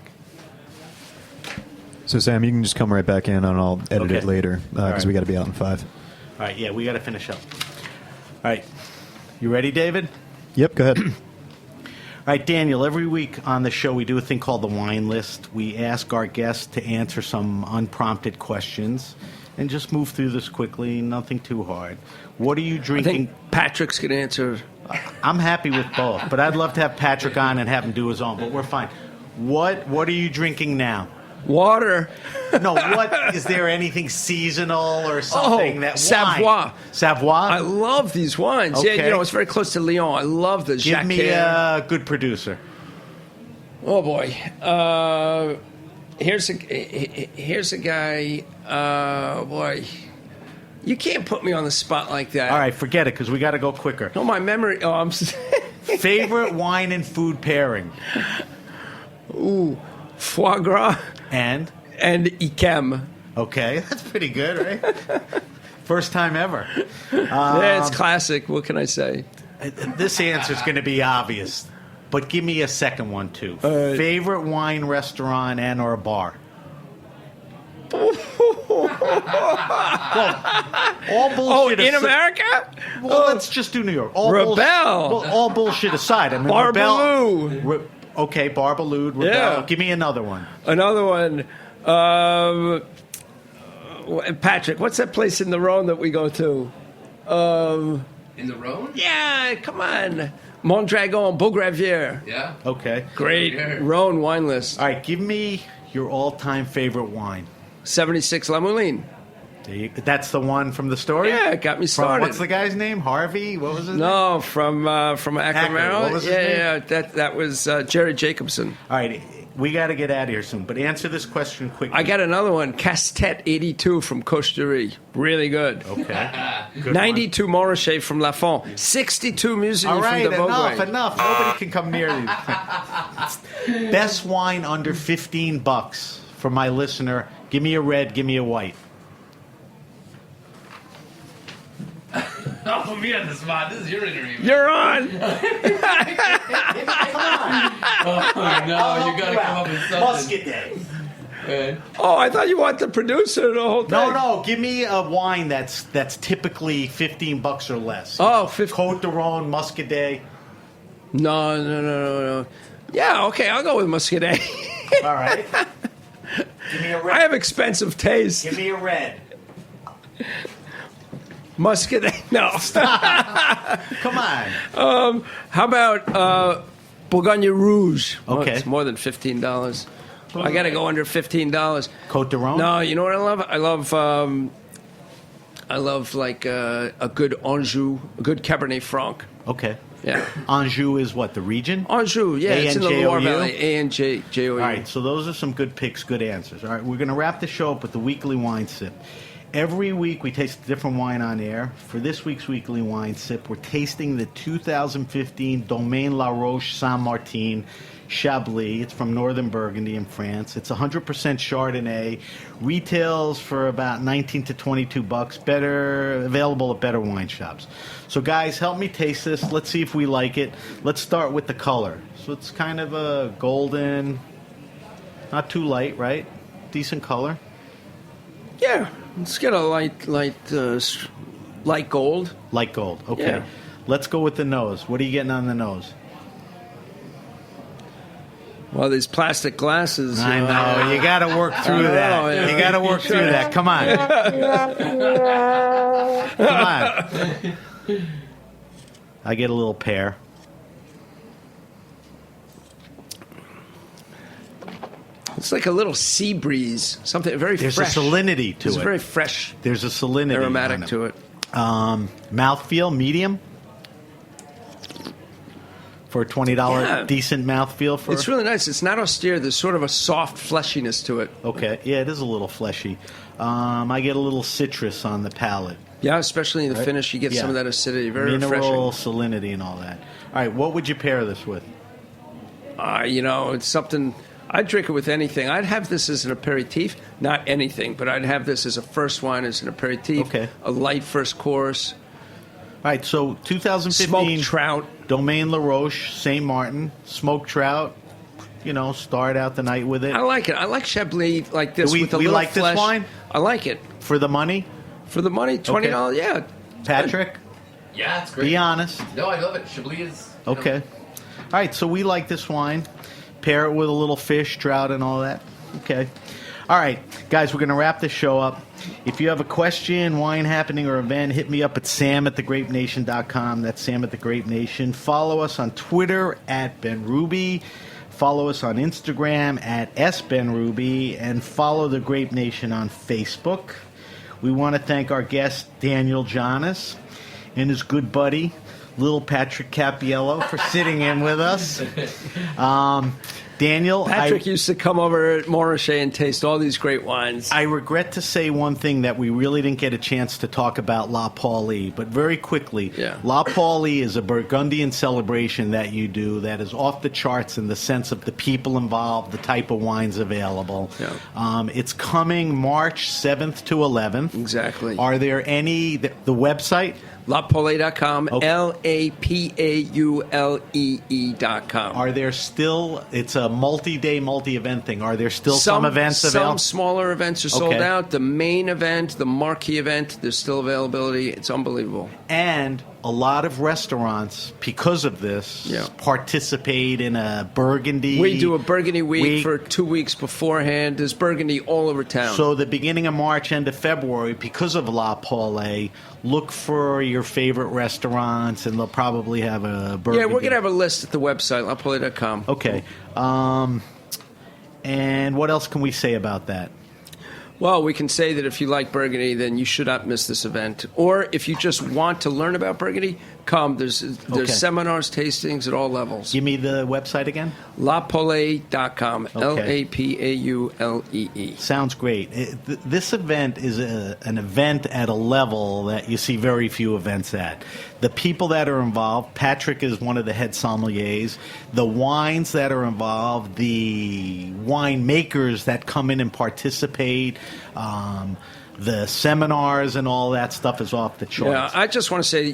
So, Sam, you can just come right back in, and I'll edit Okay. it later because right. we got to be out in 5. All right, yeah, we got to finish up. All right. You ready, David? Yep, go ahead. All right, Daniel, every week on the show we do a thing called the wine list. We ask our guests to answer some unprompted questions and just move through this quickly, nothing too hard. What are you I drinking? think Patrick's going to answer. I'm happy with both, but I'd love to have Patrick on and have him do his own, but we're fine. What are you drinking now? Water. No, what is there anything seasonal or something that Savoy. wine? Savoy? I love these wines. Okay. Yeah, it's very close to Lyon. I love the Give Jacquet. me a good producer. Oh boy. Here's a guy. Boy, you can't put me on the spot like that. All right, forget it because we got to go quicker. No, my memory. Oh, I'm. Favorite wine and food pairing? Ooh, foie gras And? Ikem. Okay, that's pretty good, right? First time ever. Yeah, it's classic. What can I say? This answer is going to be obvious, but give me a second one, too. Favorite wine restaurant and or bar? All bullshit In aside- America? Well, let's just do New York. All Rebel. All bullshit aside. I mean, Bar Rebel. Boulud. Okay, Bar Boulud, Rebel. Yeah. Give me another one. Another one. Patrick, what's that place in the Rhone that we go to? In the Rhone? Yeah, come on. Mondragon, Beaugravier. Yeah. Okay. Great Yeah. Rhone wine list. All right, give me your all-time favorite wine. 76 La Mouline. That's the one from the story? Yeah, it got me From, started. what's the guy's name? Harvey? What was his name? No, from Acromero. What was his name? Yeah, that was Jerry Jacobson. All right, we got to get out of here soon, but answer this question quickly. I got another one, Castet 82 from Cocherie. Really good. Okay. Good 92 Montrachet from Lafont. 62 Musigny one. All right, from the Vaudois. enough. Nobody can come near these. Best wine under $15 for my listener. Give me a red, give me a white. Oh, put me on the spot. This is your interview. You're on. Oh, no, you got to come up with something. Muscadet. Oh, I thought you want the producer the whole thing. No, give me a wine that's typically $15 or less. Oh, 15. Côte d'Aron, Muscadet. No. Yeah, okay, I'll go with Muscadet. All right. Give me a red. I have expensive taste. Give me a red. Muscadet, no. Come on. How about Bourgogne Rouge? Oh, Okay. it's more than $15. I got to go under $15. Côte d'Aron? No, you know what I love? I love like a good Anjou, a good Cabernet Franc. Okay. Yeah. Anjou is what, the region? Anjou, yeah, it's in the Loire A-N-J-O-U? Valley. A-N-J-O-U. All right, so those are some good picks, good answers. All right, we're going to wrap the show up with the weekly wine sip. Every week we taste a different wine on air. For this week's weekly wine sip, we're tasting the 2015 Domaine La Roche Saint-Martin Chablis. It's from northern Burgundy in France. It's 100% Chardonnay. Retails for about $19 to $22. Better available at better wine shops. So guys, help me taste this. Let's see if we like it. Let's start with the color. So it's kind of a golden, not too light, right? Decent color. Yeah, let's get a light gold. Light gold. Okay. Yeah. Let's go with the nose. What are you getting on the nose? Well, these plastic glasses. I know. You got to work through I that. know, yeah. You got to work through that. Come on. Come on. I get a little pear. It's like a little sea breeze. Something very There's fresh. a salinity to It's it. very fresh, There's a salinity aromatic on to it. Mouthfeel, medium. for a $20 Yeah. decent mouthfeel. For It's really nice. It's not austere. There's sort of a soft fleshiness to it. Okay, yeah, it is a little fleshy. I get a little citrus on the palate. Yeah, especially in the finish, you get some of that acidity. Very Mineral, refreshing. salinity, and all that. All right, what would you pair this with? It's something. I'd drink it with anything. I'd have this as an aperitif, not anything, but I'd have this as a first wine, as an aperitif. Okay. A light first course. All right, so 2015 Smoked trout. Domaine La Roche, St. Martin, smoked trout. Start out the night with it. I like it. I like Chablis like this. We with a little like flesh. this wine I like it. for the money. For the money, $20, yeah. Patrick, Yeah, it's great. be honest. No, I love it. Chablis is... Okay. All right, so we like this wine. Pair it with a little fish, trout, and all that. Okay. All right, guys, we're going to wrap this show up. If you have a question, wine happening, or event, hit me up at sam@thegrapenation.com. That's Sam at the Grape Nation. Follow us on Twitter at Ben Ruby. Follow us on Instagram at SBenRuby. And follow the Grape Nation on Facebook. We want to thank our guest, Daniel Jonas, and his good buddy, little Patrick Capiello, for sitting in with us. Daniel, Patrick used to come over at Morrichet and taste all these great wines. I regret to say one thing, that we really didn't get a chance to talk about La Paulee, but very quickly, La Paulee is a Burgundian celebration that you do that is off the charts in the sense of the people involved, the type of wines available. It's coming March 7th to 11th. Exactly. Are there any, the website? LaPaulee.com, Okay. LaPaulee.com. Are there still, it's a multi-day, multi-event thing. Are there still some events available? Some smaller events are sold Okay. out. The main event, the marquee event, there's still availability. It's unbelievable. And a lot of restaurants, because of this, participate in a Burgundy. We do a Burgundy week for 2 weeks beforehand. There's Burgundy all over town. So the beginning of March, end of February, because of La Paulee, look for your favorite restaurants, and they'll probably have a Burgundy. Yeah, we're going to have a list at the website, LaPaulee.com. Okay. And what else can we say about that? Well, we can say that if you like Burgundy, then you should not miss this event. Or if you just want to learn about Burgundy, come. There's seminars, tastings at all levels. Give me the website again. LaPaulee.com. Okay. LaPaulee. Sounds great. This event is an event at a level that you see very few events at. The people that are involved, Patrick is one of the head sommeliers. The wines that are involved, the winemakers that come in and participate, the seminars and all that stuff is off the charts. Yeah, I just want to say,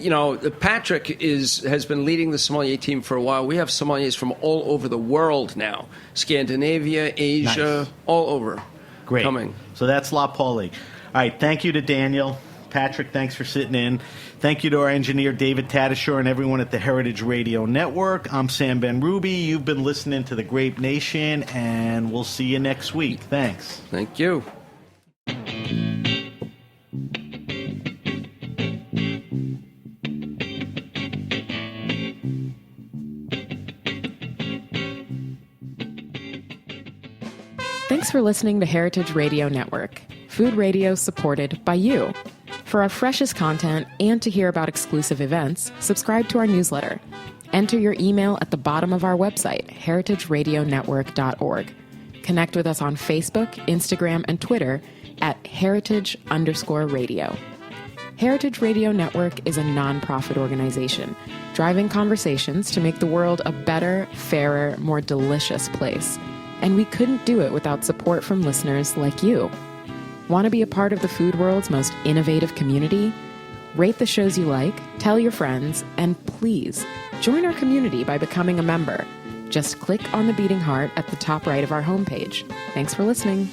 Patrick has been leading the sommelier team for a while. We have sommeliers from all over the world now. Scandinavia, Asia, all over. Great. Coming. So that's La Paulee. All right, thank you to Daniel. Patrick, thanks for sitting in. Thank you to our engineer, David Tadashore, and everyone at the Heritage Radio Network. I'm Sam Ben Ruby. You've been listening to The Grape Nation, and we'll see you next week. Thanks. Thank you. Thanks for listening to Heritage Radio Network, food radio supported by you. For our freshest content and to hear about exclusive events, subscribe to our newsletter. Enter your email at the bottom of our website, heritageradionetwork.org. Connect with us on Facebook, Instagram, and Twitter at heritage_radio. Heritage Radio Network is a nonprofit organization driving conversations to make the world a better, fairer, more delicious place. And we couldn't do it without support from listeners like you. Want to be a part of the food world's most innovative community? Rate the shows you like, tell your friends, and please join our community by becoming a member. Just click on the beating heart at the top right of our homepage. Thanks for listening.